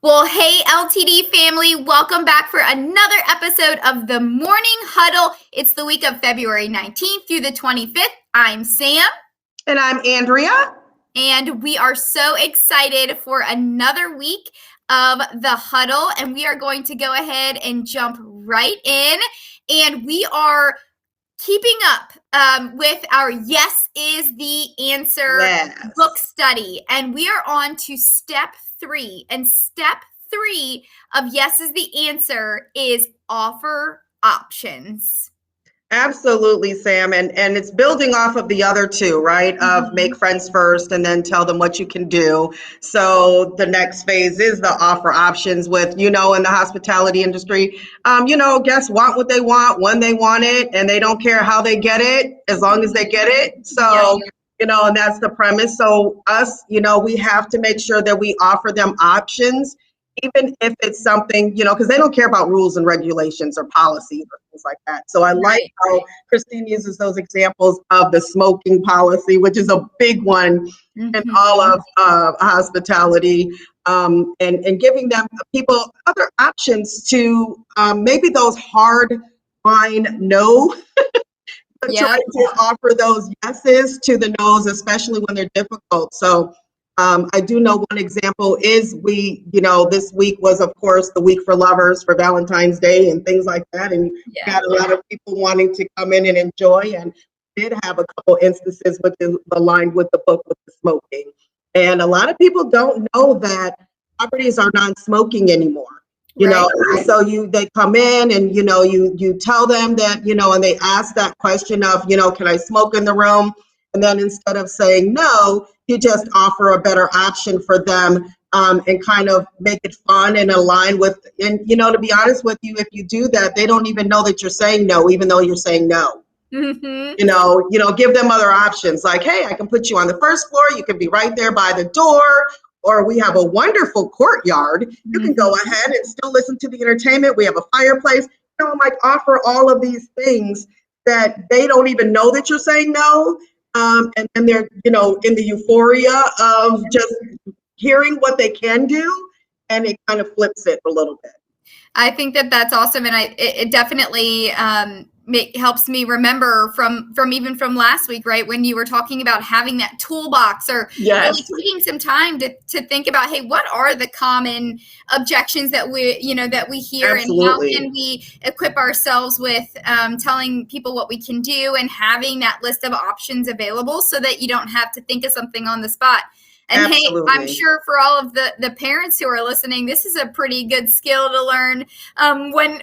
Well, hey, LTD family, welcome back for another episode of the Morning Huddle. It's the week of February 19th through the 25th. I'm Sam. And I'm Andrea. And we are so excited for another week of the Huddle. And we are going to go ahead and jump right in. And we are keeping up with our Yes is the Answer book study. And we are on to step 3. And step 3 of Yes is the Answer is offer options. Absolutely, Sam. And it's building off of the other two, right? Of make friends first and then tell them what you can do. So the next phase is the offer options with, in the hospitality industry, guests want what they want, when they want it, and they don't care how they get it, as long as they get it. So, and that's the premise. So us, we have to make sure that we offer them options, even if it's something, because they don't care about rules and regulations or policies or things like that. So I like how Christine uses those examples of the smoking policy, which is a big one in all of hospitality, and giving them people other options to maybe those hard line no, but try to offer those yeses to the no's, especially when they're difficult. So I do know one example is this week was, of course, the week for lovers for Valentine's Day and things like that. And you got a lot of people wanting to come in and enjoy, and did have a couple instances which is aligned with the book with the smoking. And a lot of people don't know that properties are non-smoking anymore. So they come in and, you tell them that, and they ask that question of, can I smoke in the room? And then instead of saying no, you just offer a better option for them, and kind of make it fun and align with, and, to be honest with you, if you do that, they don't even know that you're saying no, even though you're saying no. Give them other options like, hey, I can put you on the first floor. You can be right there by the door. Or we have a wonderful courtyard. You can go ahead and still listen to the entertainment. We have a fireplace. Offer all of these things that they don't even know that you're saying no. And then they're, in the euphoria of just hearing what they can do, and it kind of flips it a little bit. I think that that's awesome, and it definitely helps me remember from last week, right, when you were talking about having that toolbox, or really taking some time to think about, hey, what are the common objections that we hear, and how can we equip ourselves with telling people what we can do, and having that list of options available so that you don't have to think of something on the spot. And Absolutely. hey, I'm sure for all of the parents who are listening, this is a pretty good skill to learn when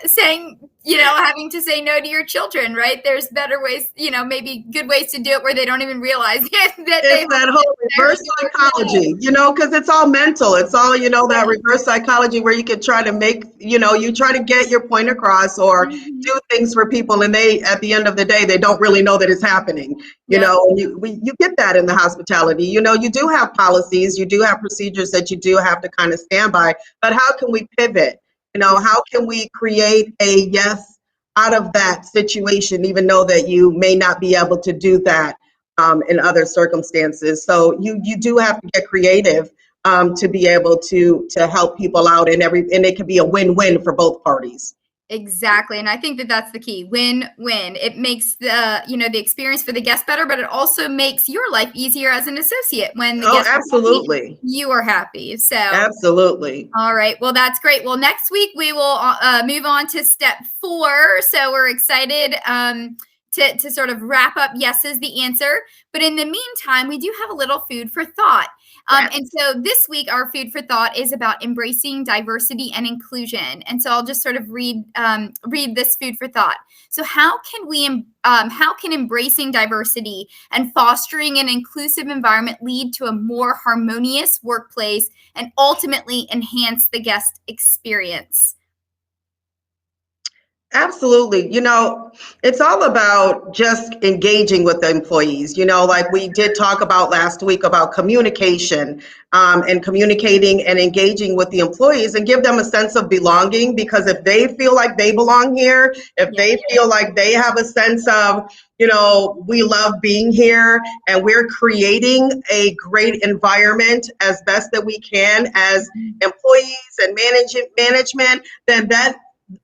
saying, having to say no to your children, right? There's better ways, maybe good ways to do it where they don't even realize that it's that whole reverse psychology, because it's all mental. It's all, that reverse psychology where you can try to make, you try to get your point across or do things for people, and they, at the end of the day, they don't really know that it's happening. You get that in the hospitality. You do have policies, you do have procedures that you do have to kind of stand by, but how can we pivot? How can we create a yes out of that situation, even though that you may not be able to do that in other circumstances? So you do have to get creative to be able to help people out, and it can be a win-win for both parties. Exactly. And I think that that's the key. Win-win. It makes the experience for the guest better, but it also makes your life easier as an associate when the guests absolutely. are happy, you are happy. So absolutely. All right. Well, that's great. Well, next week we will move on to step 4. So we're excited to sort of wrap up Yes is the Answer. But in the meantime, we do have a little food for thought. And so this week, our food for thought is about embracing diversity and inclusion. And so I'll just sort of read this food for thought. So how can embracing diversity and fostering an inclusive environment lead to a more harmonious workplace and ultimately enhance the guest experience? Absolutely. It's all about just engaging with the employees. Like we did talk about last week about communication, and communicating and engaging with the employees and give them a sense of belonging, because if they feel like they belong here, if Yeah. they feel like they have a sense of, we love being here and we're creating a great environment as best that we can as employees and management, then that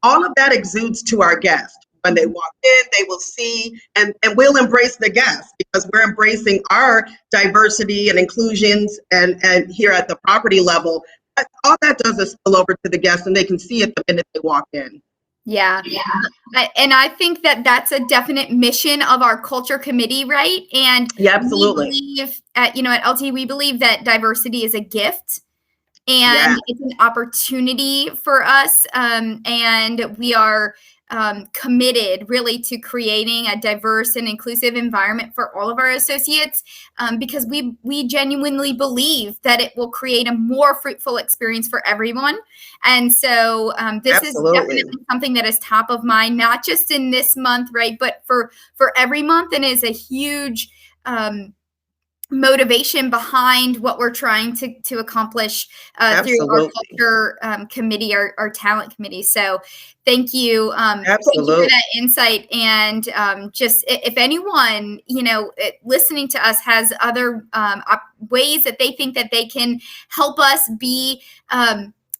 all of that exudes to our guests. When they walk in, they will see, and we'll embrace the guests because we're embracing our diversity and inclusions and here at the property level. All that does is spill over to the guests and they can see it the minute they walk in. Yeah. And I think that that's a definite mission of our culture committee, right? And Yeah, we absolutely. believe at LT, we believe that diversity is a gift and Yeah, it's an opportunity for us. And we are committed really to creating a diverse and inclusive environment for all of our associates, because we genuinely believe that it will create a more fruitful experience for everyone. And so this is absolutely. definitely something that is top of mind, not just in this month, right, but for every month, and is a huge motivation behind what we're trying to accomplish through our Absolutely. culture committee, our talent committee. So thank you. Thank you for Absolutely. that insight. And just if anyone, listening to us has other ways that they think that they can help us be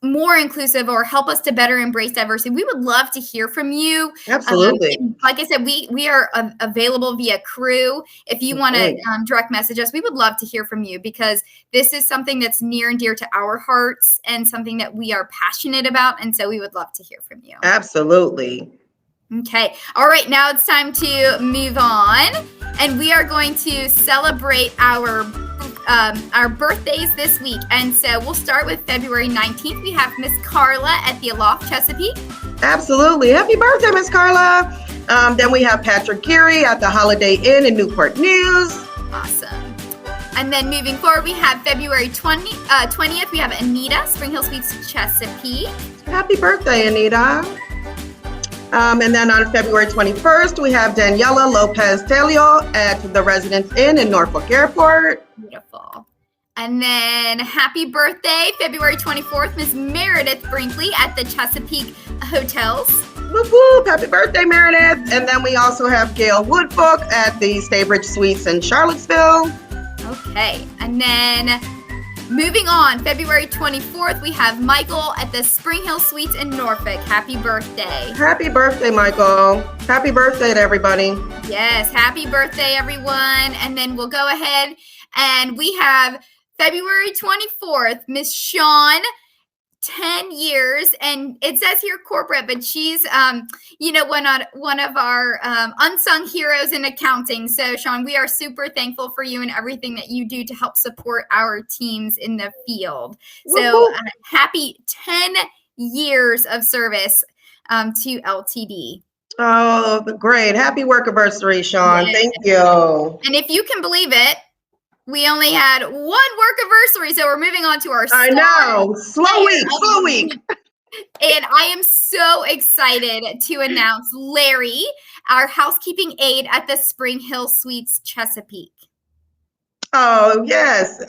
more inclusive or help us to better embrace diversity, we would love to hear from you. Absolutely. Like I said, we are available via Crew. If you want to direct message us, we would love to hear from you, because this is something that's near and dear to our hearts and something that we are passionate about. And so we would love to hear from you. Absolutely. Okay. All right. Now it's time to move on. And we are going to celebrate our birthdays this week. And so we'll start with February 19th. We have Miss Carla at the Aloft Chesapeake. Absolutely. Happy birthday, Miss Carla. Then we have Patrick Geary at the Holiday Inn in Newport News. Awesome. And then moving forward, we have February 20th. We have Anita, Spring Hill Suites Chesapeake. Happy birthday, Anita. And then on February 21st, we have Daniela Lopez Telio at the Residence Inn in Norfolk Airport. Beautiful. And then happy birthday, February 24th, Miss Meredith Brinkley at the Chesapeake Hotels. Whoop whoop, happy birthday, Meredith. And then we also have Gail Woodbook at the Staybridge Suites in Charlottesville. Okay. And then moving on, February 24th, we have Michael at the Spring Hill Suites in Norfolk. Happy birthday. Happy birthday, Michael. Happy birthday to everybody. Yes, happy birthday, everyone. And then we'll go ahead and we have February 24th, Miss Shawn, 10 years. And it says here corporate, but she's, one of our unsung heroes in accounting. So, Shawn, we are super thankful for you and everything that you do to help support our teams in the field. So, happy 10 years of service to LTD. Oh, great. Happy work anniversary, Shawn. Yes. Thank you. And if you can believe it, we only had one work anniversary, so we're moving on to our I know. Slow week. And I am so excited to announce Larry, our housekeeping aide at the Spring Hill Suites Chesapeake. Oh, yes.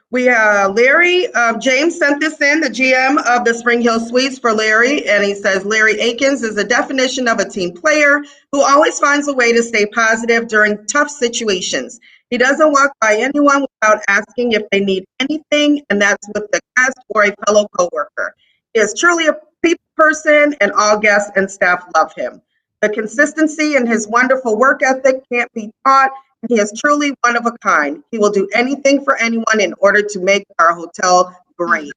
We Larry, James sent this in, the GM of the Spring Hill Suites, for Larry, and he says Larry Akins is a definition of a team player who always finds a way to stay positive during tough situations. He doesn't walk by anyone without asking if they need anything, and that's with the guest or a fellow coworker. He is truly a people person, and all guests and staff love him. The consistency in his wonderful work ethic can't be taught. He is truly one of a kind. He will do anything for anyone in order to make our hotel great.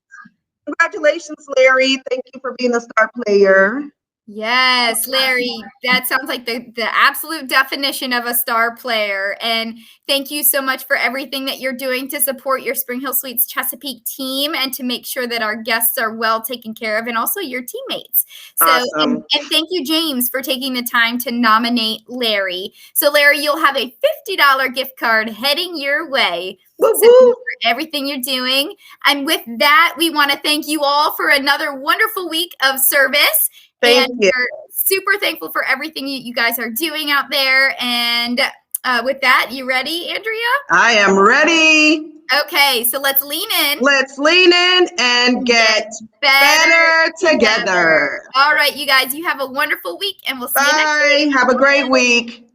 Congratulations, Larry. Thank you for being a star player. Yes, Larry, that sounds like the absolute definition of a star player. And thank you so much for everything that you're doing to support your Spring Hill Suites Chesapeake team and to make sure that our guests are well taken care of, and also your teammates. So, Awesome. and thank you, James, for taking the time to nominate Larry. So, Larry, you'll have a $50 gift card heading your way. So thank you for everything you're doing. And with that, we want to thank you all for another wonderful week of service. Thank you. Your super thankful for everything you guys are doing out there. And with that, you ready, Andrea? I am ready. Okay, so let's lean in. Let's lean in and get better together. All right, you guys, you have a wonderful week, and we'll see you next Bye. week. Have a great week.